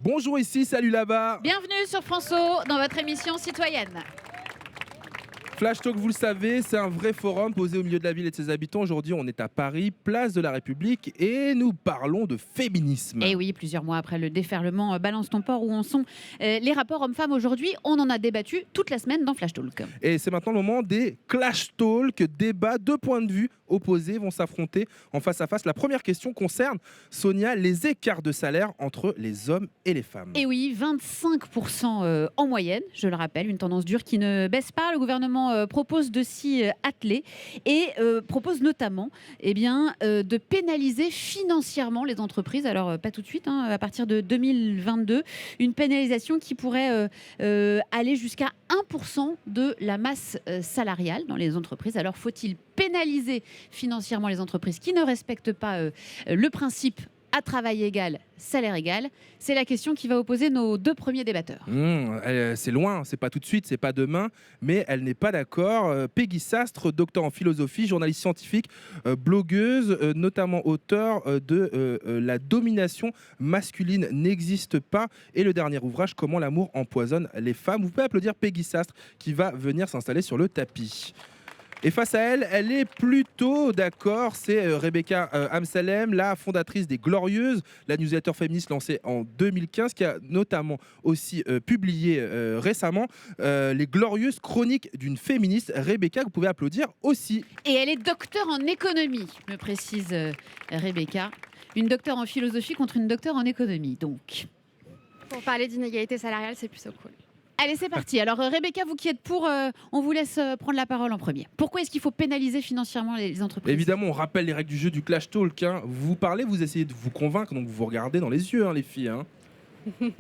Bonjour ici, salut là-bas. Bienvenue sur France O dans votre émission citoyenne. Flash Talk, vous le savez, c'est un vrai forum posé au milieu de la ville et de ses habitants. Aujourd'hui, on est à Paris, place de la République, et nous parlons de féminisme. Et oui, plusieurs mois après le déferlement Balance ton port, où en sont les rapports hommes-femmes aujourd'hui, on en a débattu toute la semaine dans Flash Talk. Et c'est maintenant le moment des Clash Talk, débats, deux points de vue opposés vont s'affronter en face à face. La première question concerne, Sonia, les écarts de salaire entre les hommes et les femmes. Et oui, 25% en moyenne, je le rappelle, une tendance dure qui ne baisse pas. Le gouvernement propose de s'y atteler et propose notamment de pénaliser financièrement les entreprises. Alors, pas tout de suite, à partir de 2022, une pénalisation qui pourrait aller jusqu'à 1% de la masse salariale dans les entreprises. Alors, faut-il pénaliser financièrement les entreprises qui ne respectent pas le principe à travail égal, salaire égal? C'est la question qui va opposer nos deux premiers débatteurs. C'est loin, c'est pas tout de suite, c'est pas demain, mais elle n'est pas d'accord. Peggy Sastre, docteur en philosophie, journaliste scientifique, blogueuse, notamment auteure de La domination masculine n'existe pas, et le dernier ouvrage, Comment l'amour empoisonne les femmes. Vous pouvez applaudir Peggy Sastre qui va venir s'installer sur le tapis. Et face à elle, elle est plutôt d'accord. C'est Rebecca Amsalem, la fondatrice des Glorieuses, la newsletter féministe lancée en 2015, qui a notamment aussi publié récemment Les Glorieuses, chroniques d'une féministe. Rebecca, vous pouvez applaudir aussi. Et elle est docteure en économie, me précise Rebecca. Une docteure en philosophie contre une docteure en économie, donc. Pour parler d'inégalité salariale, c'est plutôt cool. Allez, c'est parti. Alors, Rebecca, vous qui êtes pour, on vous laisse prendre la parole en premier. Pourquoi est-ce qu'il faut pénaliser financièrement les entreprises ? Évidemment, on rappelle les règles du jeu du Clash Talk. Vous parlez, vous essayez de vous convaincre, donc vous vous regardez dans les yeux, les filles.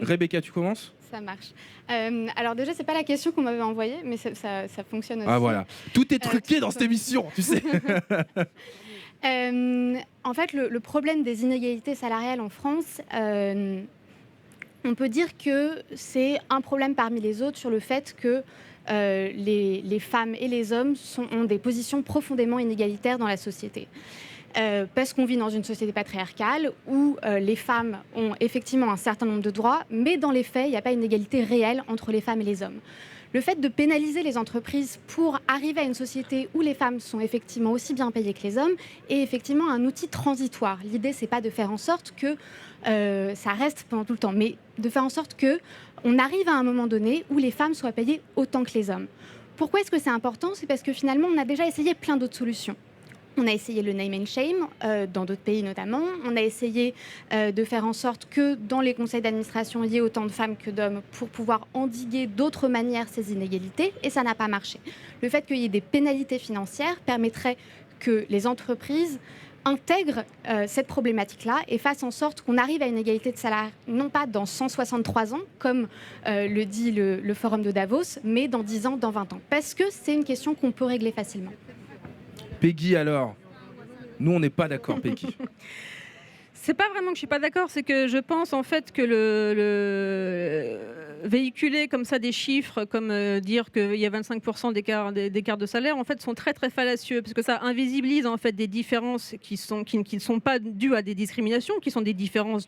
Rebecca, tu commences ? Ça marche. Alors déjà, c'est pas la question qu'on m'avait envoyée, mais ça fonctionne aussi. Ah voilà, tout est truqué dans cette émission, tu sais. En fait, le problème des inégalités salariales en France, on peut dire que c'est un problème parmi les autres sur le fait que les femmes et les hommes ont des positions profondément inégalitaires dans la société. Parce qu'on vit dans une société patriarcale où les femmes ont effectivement un certain nombre de droits, mais dans les faits, il n'y a pas une égalité réelle entre les femmes et les hommes. Le fait de pénaliser les entreprises pour arriver à une société où les femmes sont effectivement aussi bien payées que les hommes est effectivement un outil transitoire. L'idée, c'est pas de faire en sorte que ça reste pendant tout le temps, mais de faire en sorte qu'on arrive à un moment donné où les femmes soient payées autant que les hommes. Pourquoi est-ce que c'est important ? C'est parce que finalement, on a déjà essayé plein d'autres solutions. On a essayé le name and shame, dans d'autres pays notamment. On a essayé de faire en sorte que dans les conseils d'administration, il y ait autant de femmes que d'hommes pour pouvoir endiguer d'autres manières ces inégalités, et ça n'a pas marché. Le fait qu'il y ait des pénalités financières permettrait que les entreprises intègrent cette problématique-là et fassent en sorte qu'on arrive à une égalité de salaire, non pas dans 163 ans, comme le dit le forum de Davos, mais dans 10 ans, dans 20 ans. Parce que c'est une question qu'on peut régler facilement. Peggy, alors, nous on n'est pas d'accord, Peggy. C'est pas vraiment que je suis pas d'accord, c'est que je pense en fait que véhiculer comme ça des chiffres, comme dire qu'il y a 25% d'écart de salaire, en fait, sont très très fallacieux, parce que ça invisibilise en fait des différences qui ne sont pas dues à des discriminations, qui sont des différences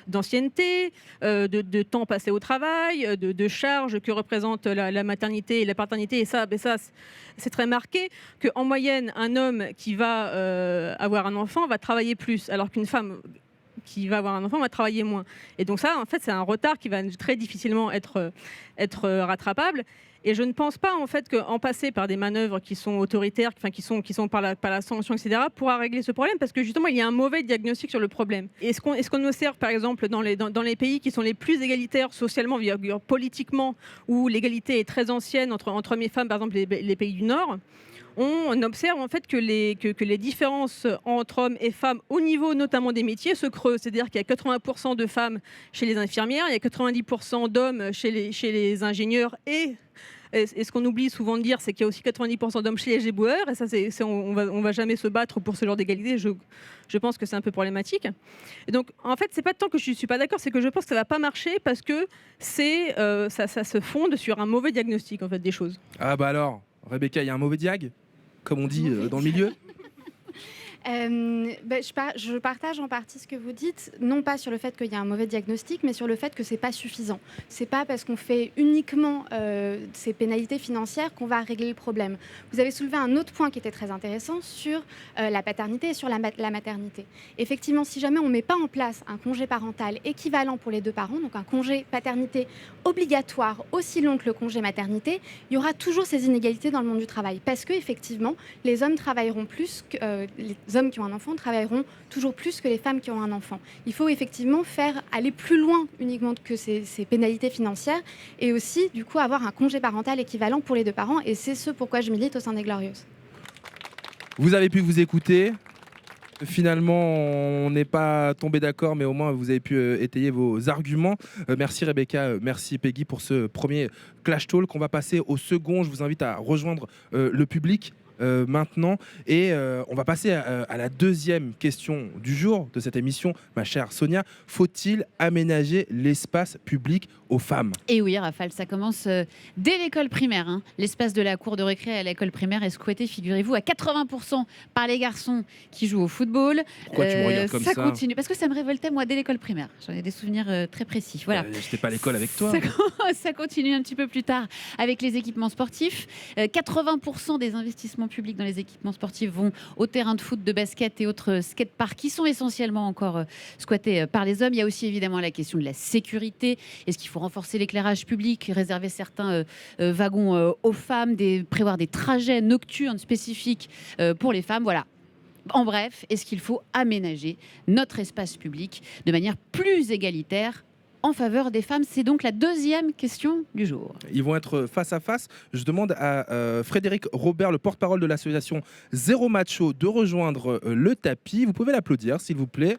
d'ancienneté, de temps passé au travail, de charges que représente la maternité et la paternité, et ça c'est très marqué qu'en moyenne, un homme qui va avoir un enfant va travailler plus, alors qu'une femme qui va avoir un enfant va travailler moins. Et donc ça, en fait, c'est un retard qui va très difficilement être rattrapable. Et je ne pense pas, en fait, qu'en passer par des manœuvres qui sont autoritaires, qui sont par la sanction, etc., pourra régler ce problème, parce que justement, il y a un mauvais diagnostic sur le problème. Est-ce qu'on observe, par exemple, dans les pays qui sont les plus égalitaires socialement, politiquement, où l'égalité est très ancienne entre hommes et femmes, par exemple les pays du Nord, on observe en fait que les différences entre hommes et femmes au niveau notamment des métiers se creusent. C'est-à-dire qu'il y a 80% de femmes chez les infirmières, il y a 90% d'hommes chez les ingénieurs, et ce qu'on oublie souvent de dire, c'est qu'il y a aussi 90% d'hommes chez les éboueurs, et ça, on va jamais se battre pour ce genre d'égalité. Je pense que c'est un peu problématique. Et donc, en fait, c'est pas tant que je suis pas d'accord, c'est que je pense que ça va pas marcher parce que ça se fonde sur un mauvais diagnostic en fait des choses. Ah bah alors, Rebecca, il y a un mauvais diag, comme on dit dans le milieu. Je partage en partie ce que vous dites, non pas sur le fait qu'il y a un mauvais diagnostic, mais sur le fait que ce n'est pas suffisant. Ce n'est pas parce qu'on fait uniquement ces pénalités financières qu'on va régler le problème. Vous avez soulevé un autre point qui était très intéressant sur la paternité et sur la maternité. Effectivement, si jamais on ne met pas en place un congé parental équivalent pour les deux parents, donc un congé paternité obligatoire aussi long que le congé maternité, il y aura toujours ces inégalités dans le monde du travail. Parce qu'effectivement, les hommes travailleront plus que... les hommes qui ont un enfant travailleront toujours plus que les femmes qui ont un enfant. Il faut effectivement aller plus loin uniquement que ces pénalités financières et aussi, du coup, avoir un congé parental équivalent pour les deux parents. Et c'est ce pourquoi je milite au sein des Glorieuses. Vous avez pu vous écouter. Finalement, on n'est pas tombé d'accord, mais au moins vous avez pu étayer vos arguments. Merci Rebecca, merci Peggy pour ce premier Clash Talk. On va passer au second. Je vous invite à rejoindre le public maintenant. Et on va passer à la deuxième question du jour de cette émission, ma chère Sonia. Faut-il aménager l'espace public aux femmes ? Et oui, Raphaël, ça commence dès l'école primaire. Hein. L'espace de la cour de récré à l'école primaire est squatté, figurez-vous, à 80% par les garçons qui jouent au football. Pourquoi tu me regardes comme ça ? Ça continue, parce que ça me révoltait, moi, dès l'école primaire. J'en ai des souvenirs très précis. Voilà. J'étais pas à l'école avec toi. Ça continue un petit peu plus tard avec les équipements sportifs. 80% des investissements publics dans les équipements sportifs vont au terrain de foot, de basket et autres skateparks qui sont essentiellement encore squattés par les hommes. Il y a aussi évidemment la question de la sécurité. Est-ce qu'il faut renforcer l'éclairage public, réserver certains wagons aux femmes, prévoir des trajets nocturnes spécifiques pour les femmes ? Voilà. En bref, est-ce qu'il faut aménager notre espace public de manière plus égalitaire en faveur des femmes? C'est donc la deuxième question du jour. Ils vont être face à face. Je demande à Frédéric Robert, le porte-parole de l'association Zéro Macho, de rejoindre le tapis. Vous pouvez l'applaudir, s'il vous plaît.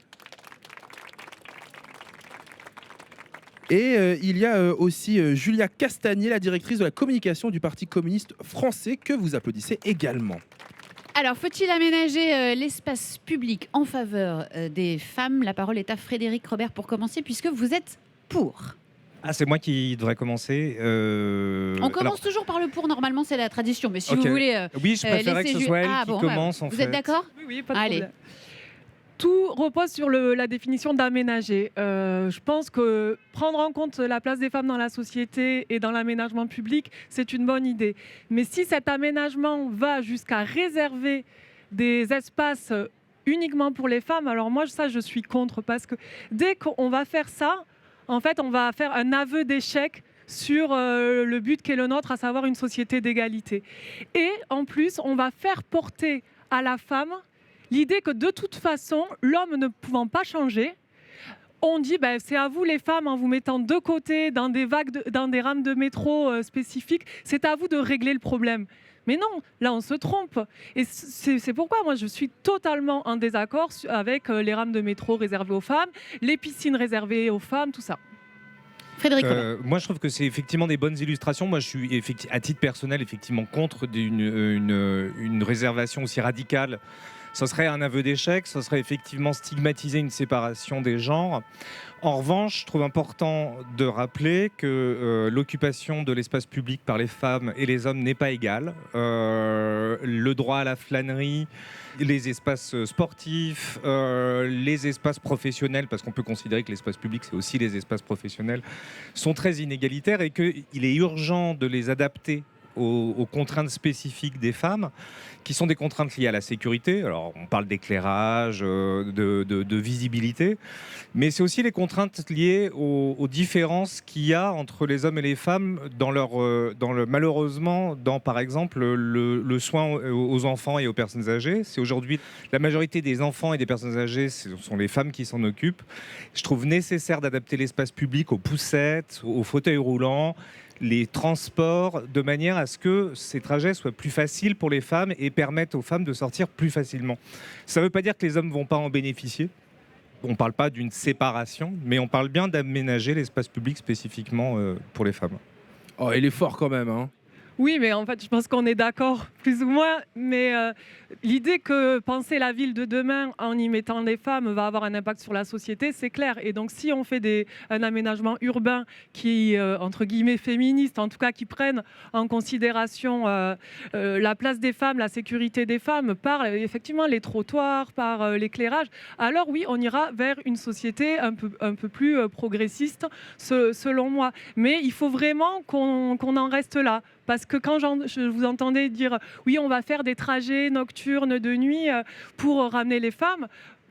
Et il y a aussi Julia Castagnier, la directrice de la communication du Parti communiste français, que vous applaudissez également. Alors, faut-il aménager l'espace public en faveur des femmes? La parole est à Frédéric Robert pour commencer, puisque vous êtes pour. Ah, c'est moi qui devrais commencer. On commence toujours par le pour, normalement, c'est la tradition. Mais si Ok. vous voulez. Oui, je préférerais que ce soit elle qui commence. Vous êtes d'accord? Oui, pas de Allez. problème. Tout repose sur la définition d'aménager. Je pense que prendre en compte la place des femmes dans la société et dans l'aménagement public, c'est une bonne idée. Mais si cet aménagement va jusqu'à réserver des espaces uniquement pour les femmes, alors moi, ça, je suis contre. Parce que dès qu'on va faire ça, en fait, on va faire un aveu d'échec sur le but qu'est le nôtre, à savoir une société d'égalité. Et en plus, on va faire porter à la femme l'idée que de toute façon, l'homme ne pouvant pas changer, on dit c'est à vous les femmes, en vous mettant de côté dans des rames de métro spécifiques, c'est à vous de régler le problème. Mais non, là on se trompe. Et c'est pourquoi moi je suis totalement en désaccord avec les rames de métro réservées aux femmes, les piscines réservées aux femmes, tout ça. Frédéric. Moi, je trouve que c'est effectivement des bonnes illustrations. Moi, je suis à titre personnel effectivement contre une réservation aussi radicale. Ce serait un aveu d'échec, ce serait effectivement stigmatiser une séparation des genres. En revanche, je trouve important de rappeler que l'occupation de l'espace public par les femmes et les hommes n'est pas égale. Le droit à la flânerie, les espaces sportifs, les espaces professionnels, parce qu'on peut considérer que l'espace public, c'est aussi les espaces professionnels, sont très inégalitaires et qu'il est urgent de les adapter aux contraintes spécifiques des femmes, qui sont des contraintes liées à la sécurité. Alors, on parle d'éclairage, de visibilité, mais c'est aussi les contraintes liées aux différences qu'il y a entre les hommes et les femmes malheureusement, dans, par exemple, le soin aux enfants et aux personnes âgées. C'est aujourd'hui, la majorité des enfants et des personnes âgées, ce sont les femmes qui s'en occupent. Je trouve nécessaire d'adapter l'espace public aux poussettes, aux fauteuils roulants, les transports, de manière à ce que ces trajets soient plus faciles pour les femmes et permettent aux femmes de sortir plus facilement. Ça ne veut pas dire que les hommes ne vont pas en bénéficier. On ne parle pas d'une séparation, mais on parle bien d'aménager l'espace public spécifiquement pour les femmes. Oh, il est fort quand même, hein. Oui, mais en fait, je pense qu'on est d'accord, plus ou moins. Mais l'idée que penser la ville de demain en y mettant des femmes va avoir un impact sur la société, c'est clair. Et donc, si on fait un aménagement urbain qui, entre guillemets, féministe, en tout cas qui prenne en considération la place des femmes, la sécurité des femmes, par effectivement les trottoirs, par l'éclairage, alors oui, on ira vers une société un peu plus progressiste, selon moi. Mais il faut vraiment qu'on en reste là. Parce que quand je vous entendais dire oui, on va faire des trajets nocturnes de nuit pour ramener les femmes,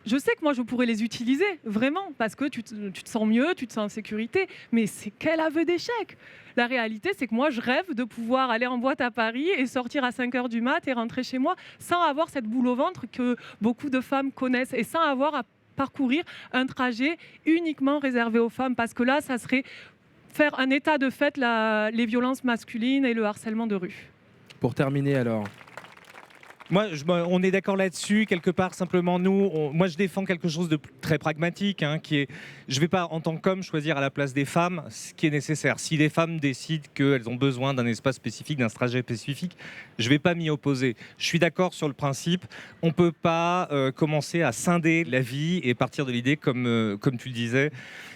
je sais que moi je pourrais les utiliser vraiment parce que tu te sens mieux, tu te sens en sécurité. Mais c'est quel aveu d'échec! La réalité, c'est que moi je rêve de pouvoir aller en boîte à Paris et sortir à 5h du mat et rentrer chez moi sans avoir cette boule au ventre que beaucoup de femmes connaissent et sans avoir à parcourir un trajet uniquement réservé aux femmes. Parce que là, ça serait faire un état de fait les violences masculines et le harcèlement de rue. Pour terminer alors. Moi, on est d'accord là-dessus, quelque part, simplement, moi je défends quelque chose de très pragmatique, qui est, je ne vais pas en tant qu'homme choisir à la place des femmes ce qui est nécessaire. Si les femmes décident qu'elles ont besoin d'un espace spécifique, d'un trajet spécifique, je ne vais pas m'y opposer. Je suis d'accord sur le principe, on ne peut pas commencer à scinder la vie et partir de l'idée, comme tu le disais,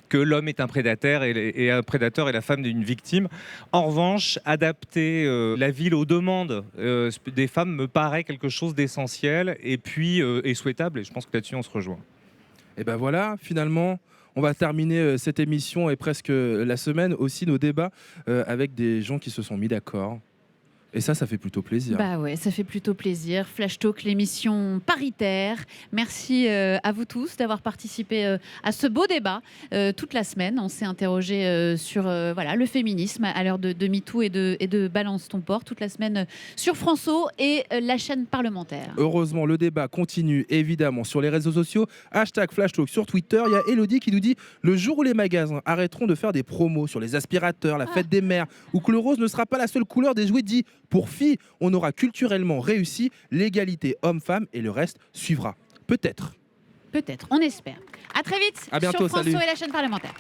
que l'homme est un prédateur et la femme est une victime. En revanche, adapter la ville aux demandes des femmes me paraît quelque chose d'essentiel et puis est souhaitable, et je pense que là-dessus on se rejoint. Et ben voilà, finalement, on va terminer cette émission et presque la semaine aussi nos débats avec des gens qui se sont mis d'accord. Et ça fait plutôt plaisir. Bah ouais, ça fait plutôt plaisir. Flash Talk, l'émission paritaire. Merci à vous tous d'avoir participé à ce beau débat toute la semaine. On s'est interrogé sur le féminisme à l'heure de MeToo et de Balance ton port toute la semaine sur François et la chaîne parlementaire. Heureusement, le débat continue évidemment sur les réseaux sociaux. #FlashTalk sur Twitter. Il y a Elodie qui nous dit le jour où les magasins arrêteront de faire des promos sur les aspirateurs, la fête des mères, ou que le rose ne sera pas la seule couleur des jouets dits pour filles, on aura culturellement réussi l'égalité homme-femme et le reste suivra. Peut-être. Peut-être, on espère. À très vite à bientôt, sur François salut. et la chaîne parlementaire.